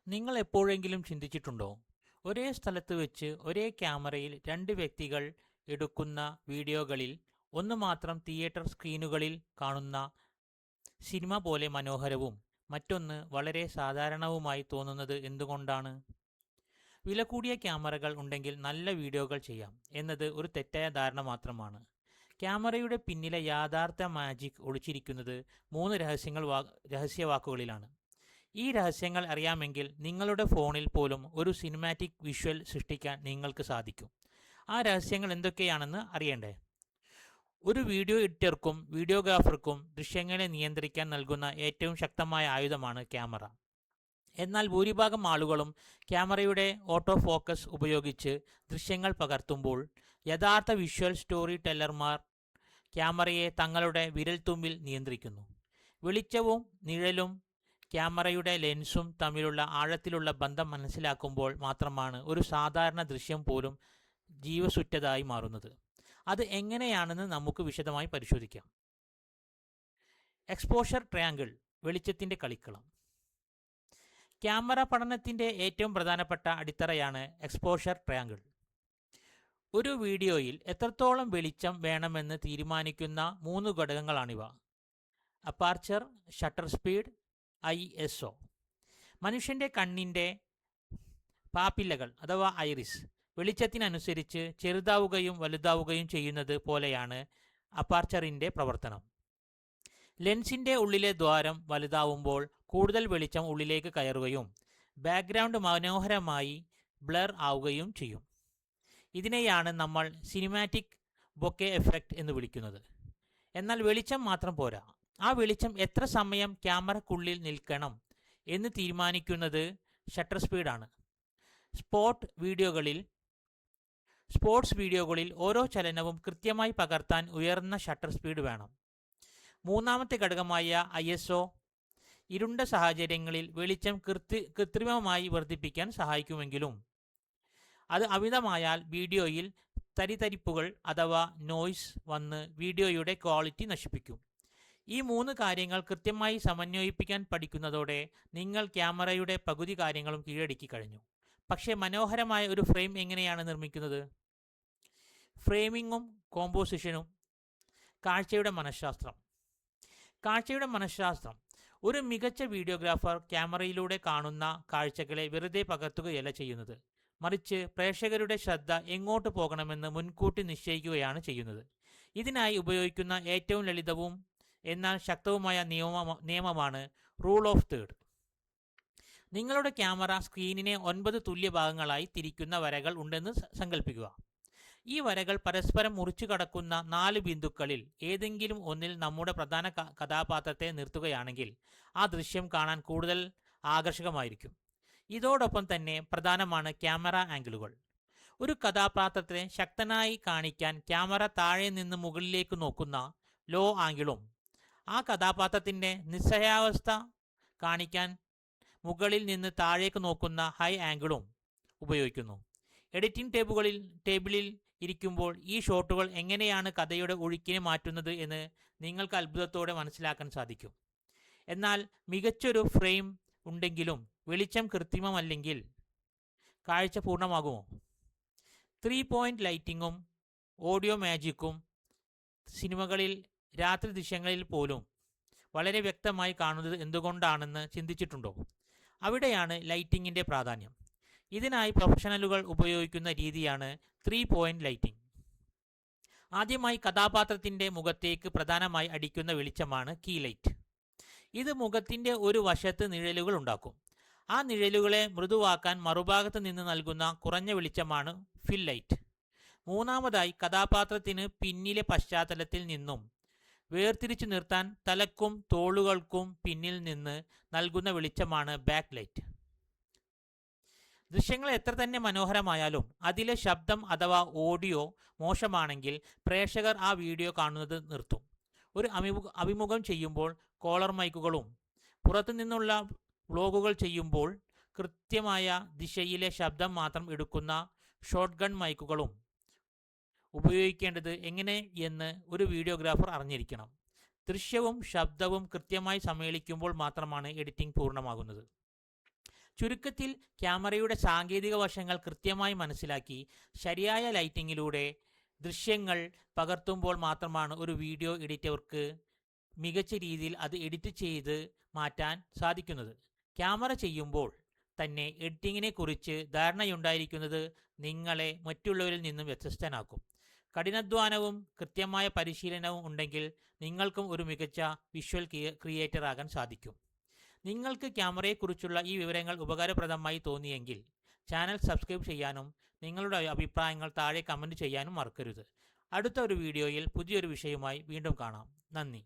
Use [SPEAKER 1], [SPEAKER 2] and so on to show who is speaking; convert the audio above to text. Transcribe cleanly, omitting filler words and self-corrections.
[SPEAKER 1] നിങ്ങൾ എപ്പോഴെങ്കിലും ചിന്തിച്ചിട്ടുണ്ടോ, ഒരേ സ്ഥലത്ത് വെച്ച് ഒരേ ക്യാമറയിൽ രണ്ട് വ്യക്തികൾ എടുക്കുന്ന വീഡിയോകളിൽ ഒന്ന് മാത്രം തിയേറ്റർ സ്ക്രീനുകളിൽ കാണുന്ന സിനിമ പോലെ മനോഹരവും മറ്റൊന്ന് വളരെ സാധാരണവുമായി തോന്നുന്നത് എന്തുകൊണ്ടാണ്? വില കൂടിയ ക്യാമറകൾ ഉണ്ടെങ്കിൽ നല്ല വീഡിയോകൾ ചെയ്യാം എന്നത് ഒരു തെറ്റായ ധാരണ മാത്രമാണ്. ക്യാമറയുടെ പിന്നിലെ യഥാർത്ഥ മാജിക് ഒളിച്ചിരിക്കുന്നത് മൂന്ന് രഹസ്യവാക്കുകളിലാണ്. ഈ രഹസ്യങ്ങൾ അറിയാമെങ്കിൽ നിങ്ങളുടെ ഫോണിൽ പോലും ഒരു സിനിമാറ്റിക് വിഷ്വൽ സൃഷ്ടിക്കാൻ നിങ്ങൾക്ക് സാധിക്കും. ആ രഹസ്യങ്ങൾ എന്തൊക്കെയാണെന്ന് അറിയണ്ടേ? ഒരു വീഡിയോ എഡിറ്റർക്കും വീഡിയോഗ്രാഫർക്കും ദൃശ്യങ്ങളെ നിയന്ത്രിക്കാൻ നൽകുന്ന ഏറ്റവും ശക്തമായ ആയുധമാണ് ക്യാമറ. എന്നാൽ ഭൂരിഭാഗം ആളുകളും ക്യാമറയുടെ ഓട്ടോ ഫോക്കസ് ഉപയോഗിച്ച് ദൃശ്യങ്ങൾ പകർത്തുമ്പോൾ യഥാർത്ഥ വിഷ്വൽ സ്റ്റോറി ടെല്ലർമാർ ക്യാമറയെ തങ്ങളുടെ വിരൽത്തുമ്പിൽ നിയന്ത്രിക്കുന്നു. വെളിച്ചവും നിഴലും ക്യാമറയുടെ ലെൻസും തമ്മിലുള്ള ആഴത്തിലുള്ള ബന്ധം മനസ്സിലാക്കുമ്പോൾ മാത്രമാണ് ഒരു സാധാരണ ദൃശ്യം പോലും ജീവസുറ്റതായി മാറുന്നത്. അത് എങ്ങനെയാണെന്ന് നമുക്ക് വിശദമായി പരിശോധിക്കാം. എക്സ്പോഷർ ട്രയാങ്കിൾ, വെളിച്ചത്തിൻ്റെ കളിക്കളം. ക്യാമറ പഠനത്തിൻ്റെ ഏറ്റവും പ്രധാനപ്പെട്ട അടിത്തറയാണ് എക്സ്പോഷർ ട്രയാങ്കിൾ. ഒരു വീഡിയോയിൽ എത്രത്തോളം വെളിച്ചം വേണമെന്ന് തീരുമാനിക്കുന്ന മൂന്ന് ഘടകങ്ങളാണിവ: അപ്പാർച്ചർ, ഷട്ടർ സ്പീഡ്, ISO. മനുഷ്യൻ്റെ കണ്ണിൻ്റെ പാപ്പില്ലകൾ അഥവാ ഐറിസ് വെളിച്ചത്തിനനുസരിച്ച് ചെറുതാവുകയും വലുതാവുകയും ചെയ്യുന്നത് പോലെയാണ് അപ്പാർച്ചറിൻ്റെ പ്രവർത്തനം. ലെൻസിൻ്റെ ഉള്ളിലെ ദ്വാരം വലുതാവുമ്പോൾ കൂടുതൽ വെളിച്ചം ഉള്ളിലേക്ക് കയറുകയും ബാക്ക്ഗ്രൗണ്ട് മനോഹരമായി ബ്ലർ ആവുകയും ചെയ്യും. ഇതിനെയാണ് നമ്മൾ സിനിമാറ്റിക് ബൊക്കെ എഫക്റ്റ് എന്ന് വിളിക്കുന്നത്. എന്നാൽ വെളിച്ചം മാത്രം പോരാ. ആ വെളിച്ചം എത്ര സമയം ക്യാമറയ്ക്കുള്ളിൽ നിൽക്കണം എന്ന് തീരുമാനിക്കുന്നത് ഷട്ടർ സ്പീഡാണ്. സ്പോർട്സ് വീഡിയോകളിൽ ഓരോ ചലനവും കൃത്യമായി പകർത്താൻ ഉയർന്ന ഷട്ടർ സ്പീഡ് വേണം. മൂന്നാമത്തെ ഘടകമായ ISO ഇരുണ്ട സാഹചര്യങ്ങളിൽ വെളിച്ചം കൃത്രിമമായി വർദ്ധിപ്പിക്കാൻ സഹായിക്കുമെങ്കിലും അത് അമിതമായാൽ വീഡിയോയിൽ തരിതരിപ്പുകൾ അഥവാ നോയ്സ് വന്ന് വീഡിയോയുടെ ക്വാളിറ്റി നശിപ്പിക്കും. ഈ മൂന്ന് കാര്യങ്ങൾ കൃത്യമായി സമന്വയിപ്പിക്കാൻ പഠിക്കുന്നതോടെ നിങ്ങൾ ക്യാമറയുടെ പകുതി കാര്യങ്ങളും കീഴടക്കി കഴിഞ്ഞു. പക്ഷേ മനോഹരമായ ഒരു ഫ്രെയിം എങ്ങനെയാണ് നിർമ്മിക്കുന്നത്? ഫ്രെയിമിങ്ങും കോമ്പോസിഷനും. കാഴ്ചയുടെ മനഃശാസ്ത്രം. ഒരു മികച്ച വീഡിയോഗ്രാഫർ ക്യാമറയിലൂടെ കാണുന്ന കാഴ്ചകളെ വെറുതെ പകർത്തുകയല്ല ചെയ്യുന്നത്, മറിച്ച് പ്രേക്ഷകരുടെ ശ്രദ്ധ എങ്ങോട്ട് പോകണമെന്ന് മുൻകൂട്ടി നിശ്ചയിക്കുകയാണ് ചെയ്യുന്നത്. ഇതിനായി ഉപയോഗിക്കുന്ന ഏറ്റവും ലളിതവും എന്നാൽ ശക്തവുമായ നിയമമാണ് റൂൾ ഓഫ് തേർഡ്. നിങ്ങളുടെ ക്യാമറ സ്ക്രീനിനെ 9 തുല്യ ഭാഗങ്ങളായി തിരിക്കുന്ന വരകൾ ഉണ്ടെന്ന് സങ്കല്പിക്കുക. ഈ വരകൾ പരസ്പരം മുറിച്ചു കടക്കുന്ന 4 ബിന്ദുക്കളിൽ ഏതെങ്കിലും ഒന്നിൽ നമ്മുടെ പ്രധാന കഥാപാത്രത്തെ നിർത്തുകയാണെങ്കിൽ ആ ദൃശ്യം കാണാൻ കൂടുതൽ ആകർഷകമായിരിക്കും. ഇതോടൊപ്പം തന്നെ പ്രധാനമാണ് ക്യാമറ ആംഗിളുകൾ. ഒരു കഥാപാത്രത്തെ ശക്തനായി കാണിക്കാൻ ക്യാമറ താഴെ നിന്ന് മുകളിലേക്ക് നോക്കുന്ന ലോ ആംഗിളും ആ കഥാപാത്രത്തിൻ്റെ നിസ്സഹായാവസ്ഥ കാണിക്കാൻ മുകളിൽ നിന്ന് താഴേക്ക് നോക്കുന്ന ഹൈ ആംഗിളും ഉപയോഗിക്കുന്നു. എഡിറ്റിംഗ് ടേബിളിൽ ഇരിക്കുമ്പോൾ ഈ ഷോട്ടുകൾ എങ്ങനെയാണ് കഥയുടെ ഒഴുക്കിനെ മാറ്റുന്നത് എന്ന് നിങ്ങൾക്ക് അത്ഭുതത്തോടെ മനസ്സിലാക്കാൻ സാധിക്കും. എന്നാൽ മികച്ചൊരു ഫ്രെയിം ഉണ്ടെങ്കിലും വെളിച്ചം കൃത്രിമമല്ലെങ്കിൽ കാഴ്ച പൂർണ്ണമാകുമോ? 3 പോയിന്റ് ലൈറ്റിങ്ങും ഓഡിയോ മാജിക്കും സിനിമകളിൽ രാത്രി ദൃശ്യങ്ങളിൽ പോലും വളരെ വ്യക്തമായി കാണുന്നത് എന്തുകൊണ്ടാണെന്ന് ചിന്തിച്ചിട്ടുണ്ടോ? അവിടെയാണ് ലൈറ്റിങ്ങിൻ്റെ പ്രാധാന്യം. ഇതിനായി പ്രൊഫഷണലുകൾ ഉപയോഗിക്കുന്ന രീതിയാണ് 3 പോയിന്റ് ലൈറ്റിംഗ്. ആദ്യമായി കഥാപാത്രത്തിൻ്റെ മുഖത്തേക്ക് പ്രധാനമായി അടിക്കുന്ന വെളിച്ചമാണ് കീ ലൈറ്റ്. ഇത് മുഖത്തിൻ്റെ ഒരു വശത്ത് നിഴലുകൾ ഉണ്ടാക്കും. ആ നിഴലുകളെ മൃദുവാക്കാൻ മറുഭാഗത്ത് നിന്ന് നൽകുന്ന കുറഞ്ഞ വെളിച്ചമാണ് ഫിൽ ലൈറ്റ്. മൂന്നാമതായി കഥാപാത്രത്തിന് പിന്നിലെ പശ്ചാത്തലത്തിൽ നിന്നും വേർതിരിച്ചു നിർത്താൻ തലക്കും തോളുകൾക്കും പിന്നിൽ നിന്ന് നൽകുന്ന വെളിച്ചമാണ് ബാക്ക് ലൈറ്റ്. ദൃശ്യങ്ങൾ എത്ര തന്നെ മനോഹരമായാലും അതിലെ ശബ്ദം അഥവാ ഓഡിയോ മോശമാണെങ്കിൽ പ്രേക്ഷകർ ആ വീഡിയോ കാണുന്നത് നിർത്തും. ഒരു അഭിമുഖം ചെയ്യുമ്പോൾ കോളർ മൈക്കുകളും പുറത്തു നിന്നുള്ള വ്ലോഗുകൾ ചെയ്യുമ്പോൾ കൃത്യമായ ദിശയിലെ ശബ്ദം മാത്രം എടുക്കുന്ന ഷോട്ട് ഗൺ മൈക്കുകളും ഉപയോഗിക്കേണ്ടത് എങ്ങനെ എന്ന് ഒരു വീഡിയോഗ്രാഫർ അറിഞ്ഞിരിക്കണം. ദൃശ്യവും ശബ്ദവും കൃത്യമായി സമ്മേളിക്കുമ്പോൾ മാത്രമാണ് എഡിറ്റിംഗ് പൂർണ്ണമാകുന്നത്. ചുരുക്കത്തിൽ ക്യാമറയുടെ സാങ്കേതിക വശങ്ങൾ കൃത്യമായി മനസ്സിലാക്കി ശരിയായ ലൈറ്റിങ്ങിലൂടെ ദൃശ്യങ്ങൾ പകർത്തുമ്പോൾ മാത്രമാണ് ഒരു വീഡിയോ എഡിറ്റർക്ക് മികച്ച രീതിയിൽ അത് എഡിറ്റ് ചെയ്ത് മാറ്റാൻ സാധിക്കുന്നത്. ക്യാമറ ചെയ്യുമ്പോൾ തന്നെ എഡിറ്റിങ്ങിനെ കുറിച്ച് ധാരണയുണ്ടായിരിക്കുന്നത് നിങ്ങളെ മറ്റുള്ളവരിൽ നിന്നും വ്യത്യസ്തനാക്കും. കഠിനാധ്വാനവും കൃത്യമായ പരിശീലനവും ഉണ്ടെങ്കിൽ നിങ്ങൾക്കും ഒരു മികച്ച വിഷ്വൽ ക്രിയേറ്റർ ആകാൻ സാധിക്കും. നിങ്ങൾക്ക് ക്യാമറയെക്കുറിച്ചുള്ള ഈ വിവരങ്ങൾ ഉപകാരപ്രദമായി തോന്നിയെങ്കിൽ ചാനൽ സബ്സ്ക്രൈബ് ചെയ്യാനും നിങ്ങളുടെ അഭിപ്രായങ്ങൾ താഴെ കമൻറ്റ് ചെയ്യാനും മറക്കരുത്. അടുത്ത ഒരു വീഡിയോയിൽ പുതിയൊരു വിഷയവുമായി വീണ്ടും കാണാം. നന്ദി.